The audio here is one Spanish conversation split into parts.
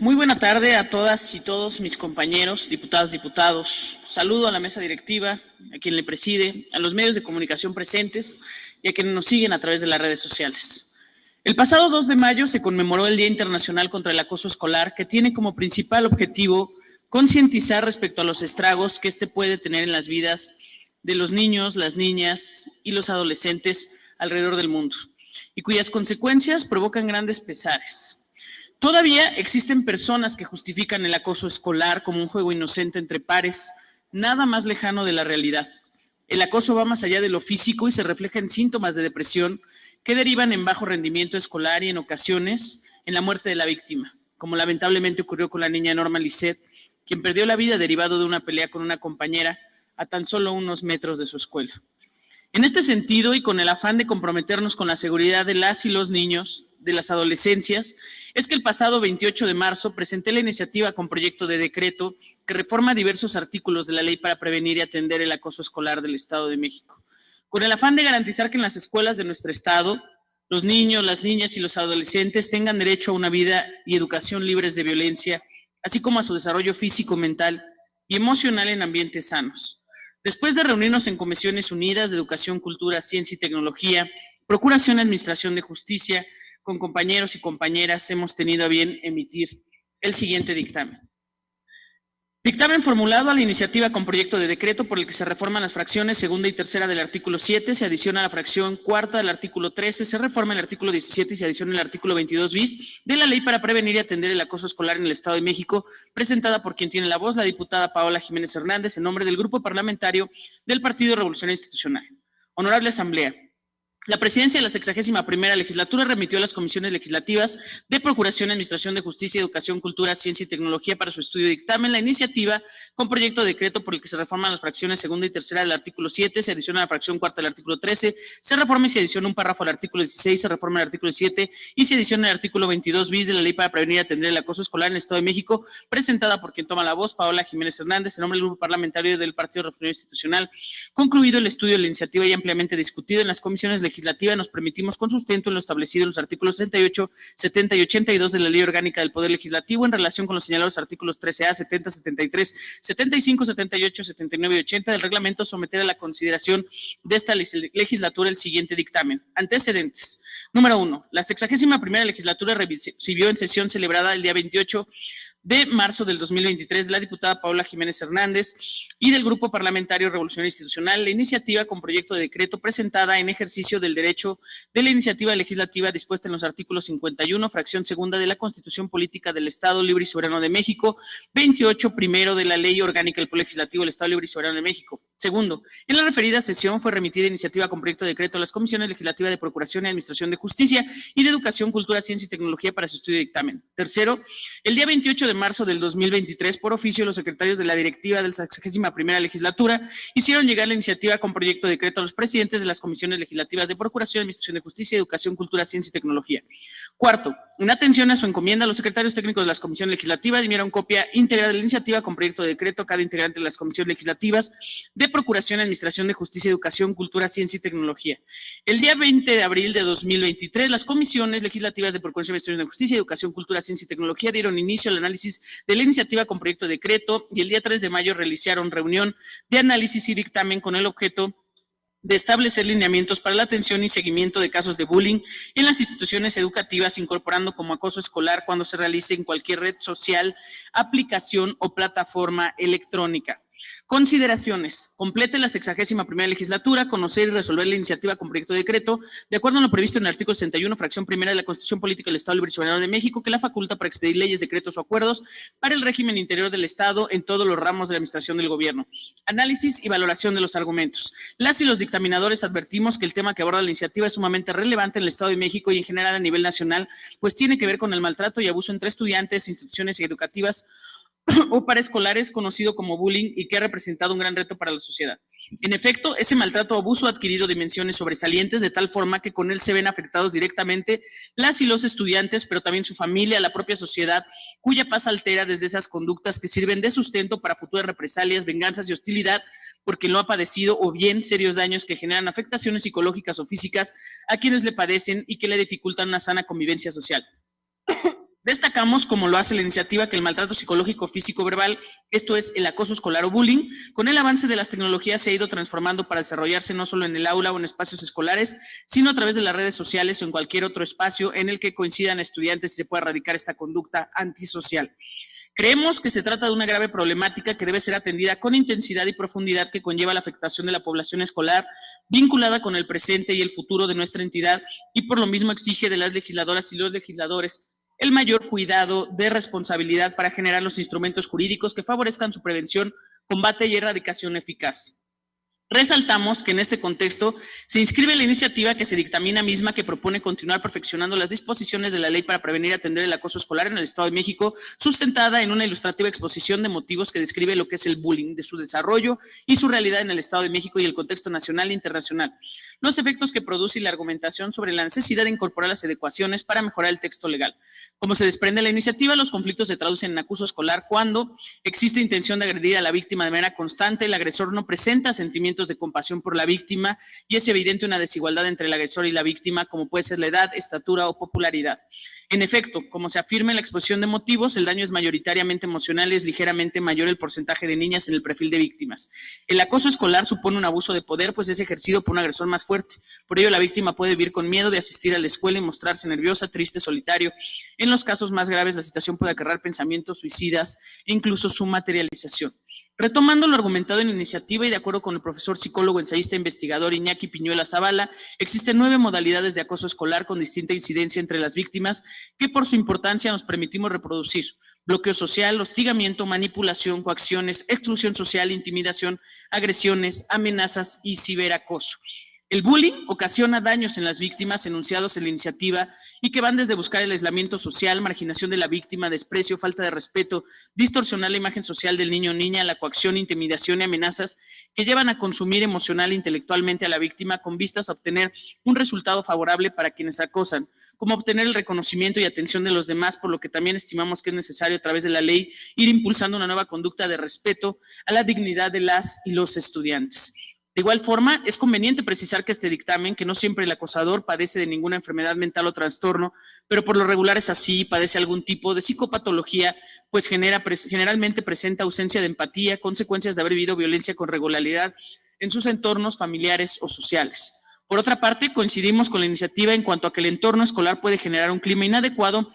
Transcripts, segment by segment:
Muy buena tarde a todas y todos mis compañeros, diputados. Saludo a la mesa directiva, a quien le preside, a los medios de comunicación presentes y a quienes nos siguen a través de las redes sociales. El pasado 2 de mayo se conmemoró el Día Internacional contra el Acoso Escolar, que tiene como principal objetivo concientizar respecto a los estragos que este puede tener en las vidas de los niños, las niñas y los adolescentes alrededor del mundo, y cuyas consecuencias provocan grandes pesares. Todavía existen personas que justifican el acoso escolar como un juego inocente entre pares, nada más lejano de la realidad. El acoso va más allá de lo físico y se refleja en síntomas de depresión que derivan en bajo rendimiento escolar y en ocasiones en la muerte de la víctima, como lamentablemente ocurrió con la niña Norma Lisset, quien perdió la vida derivado de una pelea con una compañera a tan solo unos metros de su escuela. En este sentido, y con el afán de comprometernos con la seguridad de las y los niños, de las adolescencias, es que el pasado 28 de marzo presenté la iniciativa con proyecto de decreto que reforma diversos artículos de la Ley para prevenir y atender el acoso escolar del Estado de México, con el afán de garantizar que en las escuelas de nuestro Estado los niños, las niñas y los adolescentes tengan derecho a una vida y educación libres de violencia, así como a su desarrollo físico, mental y emocional en ambientes sanos. Después de reunirnos en Comisiones Unidas de Educación, Cultura, Ciencia y Tecnología, Procuración y Administración de Justicia, con compañeros y compañeras, hemos tenido a bien emitir el siguiente dictamen. Dictamen formulado a la iniciativa con proyecto de decreto por el que se reforman las fracciones segunda y tercera del artículo 7, se adiciona la fracción cuarta del artículo 13, se reforma el artículo 17 y se adiciona el artículo 22 bis de la Ley para prevenir y atender el acoso escolar en el Estado de México, presentada por quien tiene la voz, la diputada Paola Jiménez Hernández, en nombre del Grupo Parlamentario del Partido Revolucionario Institucional. Honorable Asamblea. La presidencia de la 61ª legislatura remitió a las comisiones legislativas de Procuración, Administración de Justicia, Educación, Cultura, Ciencia y Tecnología para su estudio y dictamen la iniciativa con proyecto de decreto por el que se reforman las fracciones segunda y tercera del artículo 7, se adiciona la fracción cuarta del artículo 13, se reforma y se adiciona un párrafo al artículo 16, se reforma el artículo 7 y se adiciona el artículo 22 bis de la Ley para prevenir y atender el acoso escolar en el Estado de México, presentada por quien toma la voz, Paola Jiménez Hernández, en nombre del Grupo Parlamentario del Partido Revolucionario Institucional. Concluido el estudio de la iniciativa y ampliamente discutido en las comisiones legislativa, nos permitimos con sustento en lo establecido en los artículos 68, 70 y 82 de la Ley Orgánica del Poder Legislativo en relación con los señalados artículos 13A, 70, 73, 75, 78, 79 y 80 del reglamento, someter a la consideración de esta legislatura el siguiente dictamen. Antecedentes. Número 1. La 61ª legislatura recibió en sesión celebrada el día 28 de marzo del 2023 de la diputada Paola Jiménez Hernández y del Grupo Parlamentario Revolución Institucional la iniciativa con proyecto de decreto presentada en ejercicio del derecho de la iniciativa legislativa dispuesta en los artículos 51, fracción segunda de la Constitución Política del Estado Libre y Soberano de México, 28 primero de la Ley Orgánica del Poder Legislativo del Estado Libre y Soberano de México. Segundo, en la referida sesión fue remitida iniciativa con proyecto de decreto a las comisiones legislativas de Procuración y Administración de Justicia y de Educación, Cultura, Ciencia y Tecnología para su estudio y dictamen. Tercero, el día 28 de marzo del 2023, por oficio, los secretarios de la directiva de la 61ª legislatura hicieron llegar la iniciativa con proyecto de decreto a los presidentes de las comisiones legislativas de Procuración, Administración de Justicia, Educación, Cultura, Ciencia y Tecnología. Cuarto, en atención a su encomienda, los secretarios técnicos de las comisiones legislativas dieron copia íntegra de la iniciativa con proyecto de decreto a cada integrante de las comisiones legislativas de Procuración, Administración de Justicia, Educación, Cultura, Ciencia y Tecnología. El día 20 de abril de 2023, las comisiones legislativas de Procuración, Administración de Justicia, Educación, Cultura, Ciencia y Tecnología dieron inicio al análisis de la iniciativa con proyecto de decreto y el día 3 de mayo realizaron reunión de análisis y dictamen con el objeto de establecer lineamientos para la atención y seguimiento de casos de bullying en las instituciones educativas, incorporando como acoso escolar cuando se realice en cualquier red social, aplicación o plataforma electrónica. Consideraciones. Complete la 61ª legislatura, conocer y resolver la iniciativa con proyecto de decreto, de acuerdo a lo previsto en el artículo 61, fracción primera de la Constitución Política del Estado Libre y Soberano de México, que la faculta para expedir leyes, decretos o acuerdos para el régimen interior del Estado en todos los ramos de la administración del gobierno. Análisis y valoración de los argumentos. Las y los dictaminadores advertimos que el tema que aborda la iniciativa es sumamente relevante en el Estado de México y en general a nivel nacional, pues tiene que ver con el maltrato y abuso entre estudiantes, instituciones educativas o paraescolares, conocido como bullying, y que ha representado un gran reto para la sociedad. En efecto, ese maltrato o abuso ha adquirido dimensiones sobresalientes, de tal forma que con él se ven afectados directamente las y los estudiantes, pero también su familia, la propia sociedad, cuya paz altera desde esas conductas que sirven de sustento para futuras represalias, venganzas y hostilidad por quien lo ha padecido, o bien serios daños que generan afectaciones psicológicas o físicas a quienes le padecen y que le dificultan una sana convivencia social. Destacamos, como lo hace la iniciativa, que el maltrato psicológico, físico, verbal, esto es el acoso escolar o bullying, con el avance de las tecnologías se ha ido transformando para desarrollarse no solo en el aula o en espacios escolares, sino a través de las redes sociales o en cualquier otro espacio en el que coincidan estudiantes y se pueda erradicar esta conducta antisocial. Creemos que se trata de una grave problemática que debe ser atendida con intensidad y profundidad que conlleva la afectación de la población escolar vinculada con el presente y el futuro de nuestra entidad y por lo mismo exige de las legisladoras y los legisladores el mayor cuidado de responsabilidad para generar los instrumentos jurídicos que favorezcan su prevención, combate y erradicación eficaz. Resaltamos que en este contexto se inscribe la iniciativa que se dictamina misma que propone continuar perfeccionando las disposiciones de la ley para prevenir y atender el acoso escolar en el Estado de México, sustentada en una ilustrativa exposición de motivos que describe lo que es el bullying, de su desarrollo y su realidad en el Estado de México y el contexto nacional e internacional, los efectos que produce y la argumentación sobre la necesidad de incorporar las adecuaciones para mejorar el texto legal. Como se desprende de la iniciativa, los conflictos se traducen en acoso escolar cuando existe intención de agredir a la víctima de manera constante, el agresor no presenta sentimientos de compasión por la víctima y es evidente una desigualdad entre el agresor y la víctima, como puede ser la edad, estatura o popularidad. En efecto, como se afirma en la exposición de motivos, el daño es mayoritariamente emocional y es ligeramente mayor el porcentaje de niñas en el perfil de víctimas. El acoso escolar supone un abuso de poder, pues es ejercido por un agresor más fuerte. Por ello, la víctima puede vivir con miedo de asistir a la escuela y mostrarse nerviosa, triste, solitario. En los casos más graves, la situación puede acarrear pensamientos suicidas e incluso su materialización. Retomando lo argumentado en la iniciativa y de acuerdo con el profesor psicólogo, ensayista e investigador Iñaki Piñuela Zavala, existen 9 modalidades de acoso escolar con distinta incidencia entre las víctimas que por su importancia nos permitimos reproducir: bloqueo social, hostigamiento, manipulación, coacciones, exclusión social, intimidación, agresiones, amenazas y ciberacoso. El bullying ocasiona daños en las víctimas enunciados en la iniciativa y que van desde buscar el aislamiento social, marginación de la víctima, desprecio, falta de respeto, distorsionar la imagen social del niño o niña, la coacción, intimidación y amenazas que llevan a consumir emocional e intelectualmente a la víctima con vistas a obtener un resultado favorable para quienes acosan, como obtener el reconocimiento y atención de los demás, por lo que también estimamos que es necesario a través de la ley ir impulsando una nueva conducta de respeto a la dignidad de las y los estudiantes. De igual forma, es conveniente precisar que este dictamen, que no siempre el acosador padece de ninguna enfermedad mental o trastorno, pero por lo regular es así, padece algún tipo de psicopatología, pues generalmente presenta ausencia de empatía, consecuencias de haber vivido violencia con regularidad en sus entornos familiares o sociales. Por otra parte, coincidimos con la iniciativa en cuanto a que el entorno escolar puede generar un clima inadecuado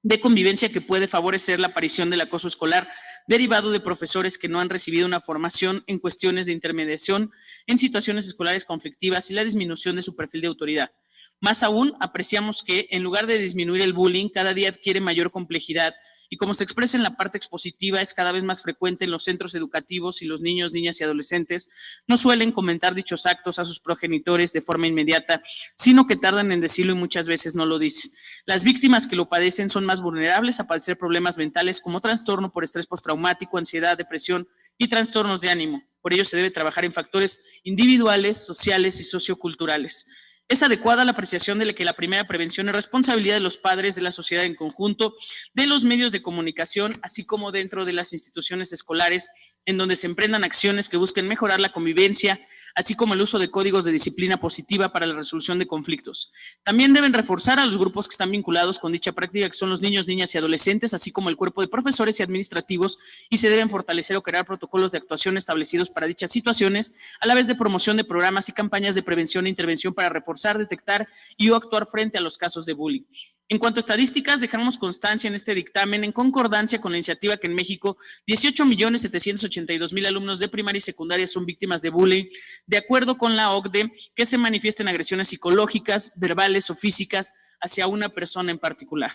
de convivencia que puede favorecer la aparición del acoso escolar derivado de profesores que no han recibido una formación en cuestiones de intermediación en situaciones escolares conflictivas y la disminución de su perfil de autoridad. Más aún, apreciamos que, en lugar de disminuir el bullying, cada día adquiere mayor complejidad y, como se expresa en la parte expositiva, es cada vez más frecuente en los centros educativos y los niños, niñas y adolescentes no suelen comentar dichos actos a sus progenitores de forma inmediata, sino que tardan en decirlo y muchas veces no lo dicen. Las víctimas que lo padecen son más vulnerables a padecer problemas mentales como trastorno por estrés postraumático, ansiedad, depresión y trastornos de ánimo. Por ello se debe trabajar en factores individuales, sociales y socioculturales. Es adecuada la apreciación de que la primera prevención es responsabilidad de los padres, de la sociedad en conjunto, de los medios de comunicación, así como dentro de las instituciones escolares, en donde se emprendan acciones que busquen mejorar la convivencia, así como el uso de códigos de disciplina positiva para la resolución de conflictos. También deben reforzar a los grupos que están vinculados con dicha práctica, que son los niños, niñas y adolescentes, así como el cuerpo de profesores y administrativos, y se deben fortalecer o crear protocolos de actuación establecidos para dichas situaciones, a la vez de promoción de programas y campañas de prevención e intervención para reforzar, detectar y o actuar frente a los casos de bullying. En cuanto a estadísticas, dejamos constancia en este dictamen, en concordancia con la iniciativa, que en México 18.782.000 alumnos de primaria y secundaria son víctimas de bullying, de acuerdo con la OCDE, que se manifiestan agresiones psicológicas, verbales o físicas hacia una persona en particular.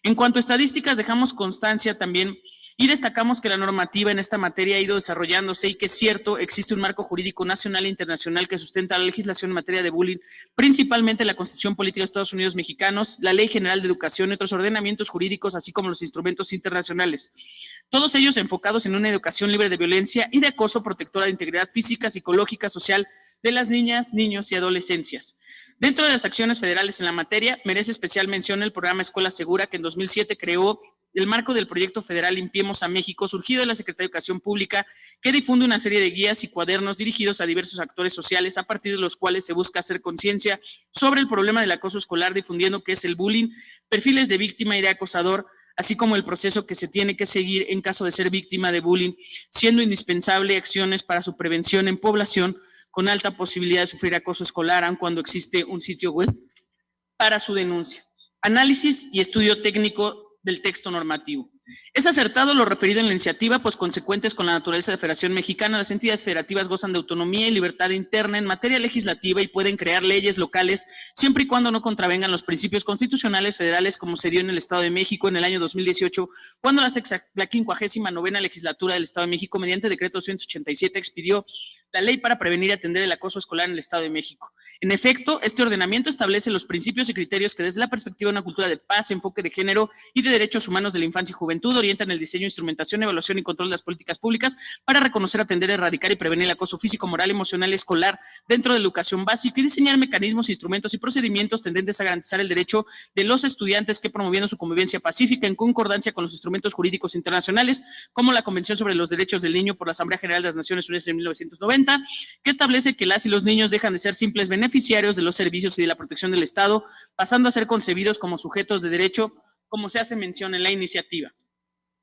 En cuanto a estadísticas, dejamos constancia también y destacamos que la normativa en esta materia ha ido desarrollándose y que es cierto, existe un marco jurídico nacional e internacional que sustenta la legislación en materia de bullying, principalmente la Constitución Política de Estados Unidos Mexicanos, la Ley General de Educación y otros ordenamientos jurídicos, así como los instrumentos internacionales. Todos ellos enfocados en una educación libre de violencia y de acoso, protectora de integridad física, psicológica, social de las niñas, niños y adolescencias. Dentro de las acciones federales en la materia, merece especial mención el programa Escuela Segura, que en 2007 creó el marco del proyecto federal Limpiemos a México, surgido de la Secretaría de Educación Pública, que difunde una serie de guías y cuadernos dirigidos a diversos actores sociales, a partir de los cuales se busca hacer conciencia sobre el problema del acoso escolar, difundiendo qué es el bullying, perfiles de víctima y de acosador, así como el proceso que se tiene que seguir en caso de ser víctima de bullying, siendo indispensable acciones para su prevención en población con alta posibilidad de sufrir acoso escolar, aun cuando existe un sitio web para su denuncia. Análisis y estudio técnico del texto normativo. Es acertado lo referido en la iniciativa, pues consecuentes con la naturaleza de la Federación Mexicana, las entidades federativas gozan de autonomía y libertad interna en materia legislativa y pueden crear leyes locales siempre y cuando no contravengan los principios constitucionales federales, como se dio en el Estado de México en el año 2018, cuando la 59ª legislatura del Estado de México, mediante decreto 287, expidió la ley para prevenir y atender el acoso escolar en el Estado de México. En efecto, este ordenamiento establece los principios y criterios que desde la perspectiva de una cultura de paz, enfoque de género y de derechos humanos de la infancia y juventud orientan el diseño, instrumentación, evaluación y control de las políticas públicas para reconocer, atender, erradicar y prevenir el acoso físico, moral, emocional y escolar dentro de la educación básica y diseñar mecanismos, instrumentos y procedimientos tendentes a garantizar el derecho de los estudiantes que, promoviendo su convivencia pacífica en concordancia con los instrumentos jurídicos internacionales, como la Convención sobre los Derechos del Niño por la Asamblea General de las Naciones Unidas en 1990, que establece que las y los niños dejan de ser simples beneficiarios de los servicios y de la protección del Estado, pasando a ser concebidos como sujetos de derecho, como se hace mención en la iniciativa.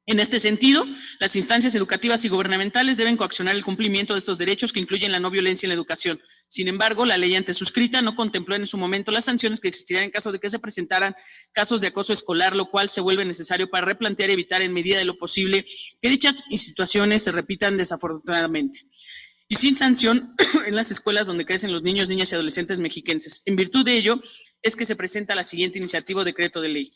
En este sentido, las instancias educativas y gubernamentales deben coaccionar el cumplimiento de estos derechos que incluyen la no violencia en la educación. Sin embargo, la ley antes suscrita no contempló en su momento las sanciones que existirían en caso de que se presentaran casos de acoso escolar, lo cual se vuelve necesario para replantear y evitar en medida de lo posible que dichas situaciones se repitan desafortunadamente. Y sin sanción en las escuelas donde crecen los niños, niñas y adolescentes mexiquenses. En virtud de ello, es que se presenta la siguiente iniciativa o decreto de ley.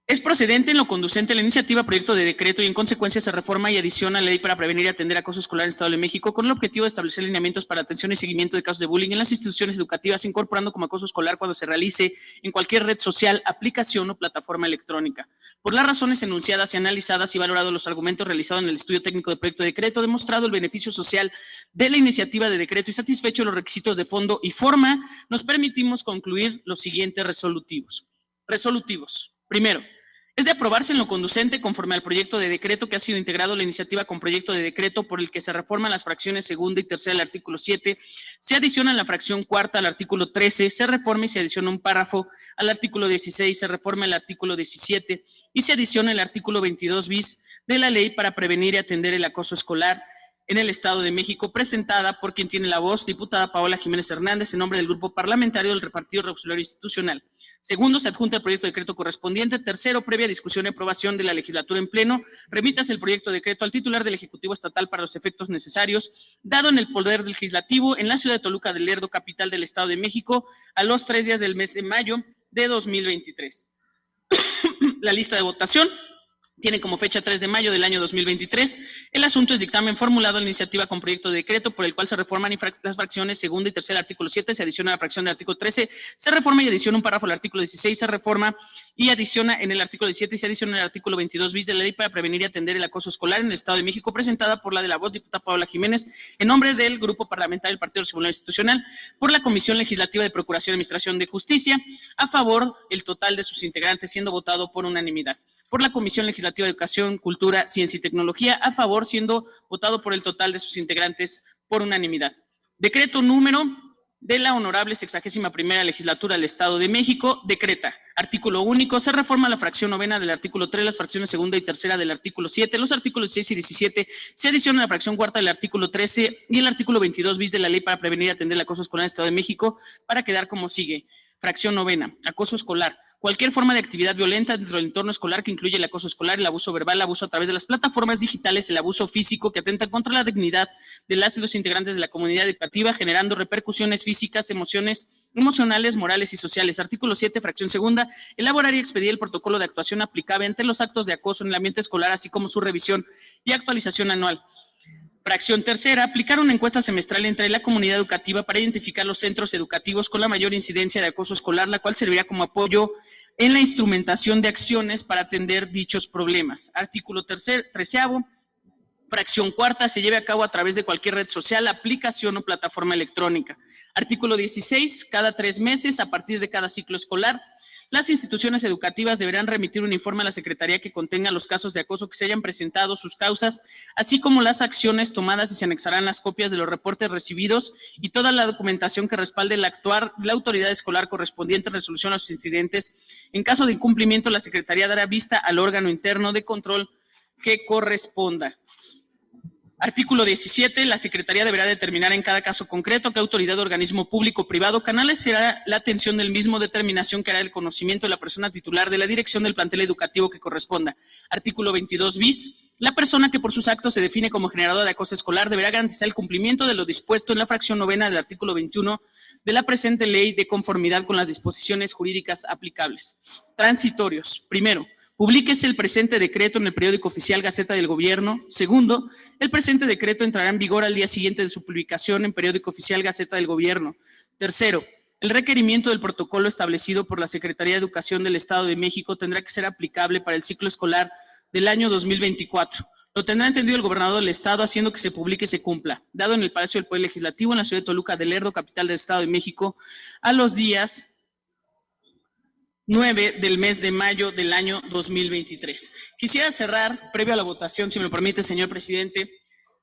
Es procedente en lo conducente a la iniciativa proyecto de decreto y en consecuencia se reforma y adiciona la ley para prevenir y atender acoso escolar en el Estado de México con el objetivo de establecer lineamientos para atención y seguimiento de casos de bullying en las instituciones educativas, incorporando como acoso escolar cuando se realice en cualquier red social, aplicación o plataforma electrónica. Por las razones enunciadas y analizadas y valorado los argumentos realizados en el estudio técnico del proyecto de decreto, demostrado el beneficio social de la iniciativa de decreto y satisfecho los requisitos de fondo y forma, nos permitimos concluir los siguientes resolutivos. Primero, es de aprobarse en lo conducente conforme al proyecto de decreto que ha sido integrado la iniciativa con proyecto de decreto por el que se reforman las fracciones segunda y tercera del artículo 7, se adiciona la fracción cuarta al artículo 13, se reforma y se adiciona un párrafo al artículo 16, se reforma el artículo 17 y se adiciona el artículo 22 bis de la ley para prevenir y atender el acoso escolar en el Estado de México, presentada por quien tiene la voz, diputada Paola Jiménez Hernández, en nombre del Grupo Parlamentario del Partido Revolucionario Institucional. Segundo, se adjunta el proyecto de decreto correspondiente. Tercero, previa discusión y aprobación de la legislatura en pleno, remítase el proyecto de decreto al titular del Ejecutivo Estatal para los efectos necesarios, dado en el poder legislativo en la ciudad de Toluca del Lerdo, capital del Estado de México, a los 3 días del mes de mayo de 2023. La lista de votación tiene como fecha 3 de mayo del año 2023. El asunto es dictamen formulado en la iniciativa con proyecto de decreto por el cual se reforman las fracciones segunda y tercera del artículo 7, se adiciona la fracción del artículo 13, se reforma y adiciona un párrafo al artículo 16, se reforma y adiciona en el artículo 17 y se adiciona en el artículo 22 bis de la ley para prevenir y atender el acoso escolar en el Estado de México, presentada por la de la voz diputada Paola Jiménez, en nombre del Grupo Parlamentario del Partido Revolucionario Institucional, por la Comisión Legislativa de Procuración y Administración de Justicia, a favor el total de sus integrantes, siendo votado por unanimidad. Por la Comisión Legislativa de Educación, Cultura, Ciencia y Tecnología, a favor, siendo votado por el total de sus integrantes por unanimidad. Decreto número de la Honorable 61ª Legislatura del Estado de México, decreta. Artículo único, se reforma la fracción novena del artículo 3, las fracciones segunda y tercera del artículo 7, los artículos 16 y 17, se adiciona la fracción cuarta del artículo 13 y el artículo 22 bis de la ley para prevenir y atender el acoso escolar en el Estado de México, para quedar como sigue. Fracción novena, acoso escolar. Cualquier forma de actividad violenta dentro del entorno escolar que incluye el acoso escolar, el abuso verbal, el abuso a través de las plataformas digitales, el abuso físico que atenta contra la dignidad de las y los integrantes de la comunidad educativa, generando repercusiones físicas, emocionales, morales y sociales. Artículo 7, fracción segunda, elaborar y expedir el protocolo de actuación aplicable ante los actos de acoso en el ambiente escolar, así como su revisión y actualización anual. Fracción tercera, aplicar una encuesta semestral entre la comunidad educativa para identificar los centros educativos con la mayor incidencia de acoso escolar, la cual servirá como apoyo en la instrumentación de acciones para atender dichos problemas. Artículo treceavo, fracción cuarta, se lleve a cabo a través de cualquier red social, aplicación o plataforma electrónica. Artículo 16, cada 3 meses, a partir de cada ciclo escolar, Las instituciones educativas deberán remitir un informe a la Secretaría que contenga los casos de acoso que se hayan presentado, sus causas, así como las acciones tomadas, y se anexarán las copias de los reportes recibidos y toda la documentación que respalde el actuar de la autoridad escolar correspondiente en resolución a los incidentes. En caso de incumplimiento, la Secretaría dará vista al órgano interno de control que corresponda. Artículo 17. La Secretaría deberá determinar en cada caso concreto qué autoridad, organismo público o privado canalizará la atención del mismo, determinación que hará el conocimiento de la persona titular de la dirección del plantel educativo que corresponda. Artículo 22 bis. La persona que por sus actos se define como generadora de acoso escolar deberá garantizar el cumplimiento de lo dispuesto en la fracción 9 del artículo 21 de la presente ley, de conformidad con las disposiciones jurídicas aplicables. Transitorios. Primero, publíquese el presente decreto en el periódico oficial Gaceta del Gobierno. Segundo, el presente decreto entrará en vigor al día siguiente de su publicación en periódico oficial Gaceta del Gobierno. Tercero, el requerimiento del protocolo establecido por la Secretaría de Educación del Estado de México tendrá que ser aplicable para el ciclo escolar del año 2024. Lo tendrá entendido el gobernador del Estado, haciendo que se publique y se cumpla. Dado en el Palacio del Poder Legislativo, en la ciudad de Toluca de Lerdo, capital del Estado de México, a los días 9 del mes de mayo del año 2023. Quisiera cerrar, previo a la votación, si me lo permite, señor presidente,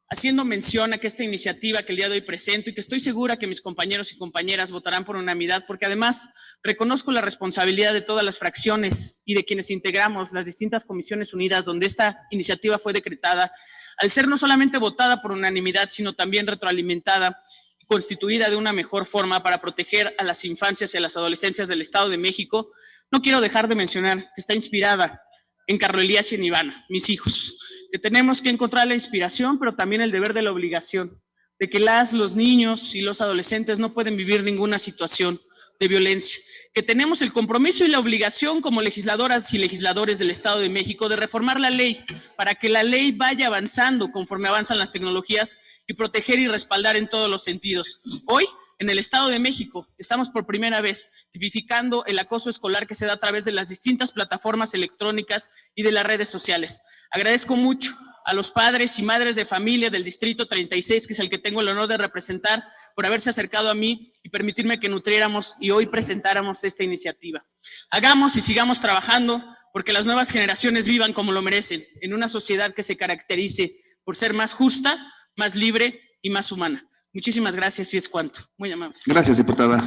haciendo mención a que esta iniciativa que el día de hoy presento, y que estoy segura que mis compañeros y compañeras votarán por unanimidad, porque además reconozco la responsabilidad de todas las fracciones y de quienes integramos las distintas comisiones unidas donde esta iniciativa fue decretada, al ser no solamente votada por unanimidad, sino también retroalimentada y constituida de una mejor forma para proteger a las infancias y a las adolescencias del Estado de México. No quiero dejar de mencionar que está inspirada en Carlos Elías y en Ivana, mis hijos, que tenemos que encontrar la inspiración, pero también el deber de la obligación, de que los niños y los adolescentes no pueden vivir ninguna situación de violencia, que tenemos el compromiso y la obligación como legisladoras y legisladores del Estado de México de reformar la ley para que la ley vaya avanzando conforme avanzan las tecnologías y proteger y respaldar en todos los sentidos. Hoy, en el Estado de México, estamos por primera vez tipificando el acoso escolar que se da a través de las distintas plataformas electrónicas y de las redes sociales. Agradezco mucho a los padres y madres de familia del Distrito 36, que es el que tengo el honor de representar, por haberse acercado a mí y permitirme que nutriéramos y hoy presentáramos esta iniciativa. Hagamos y sigamos trabajando porque las nuevas generaciones vivan como lo merecen, en una sociedad que se caracterice por ser más justa, más libre y más humana. Muchísimas gracias y es cuanto. Muy amables. Gracias, diputada.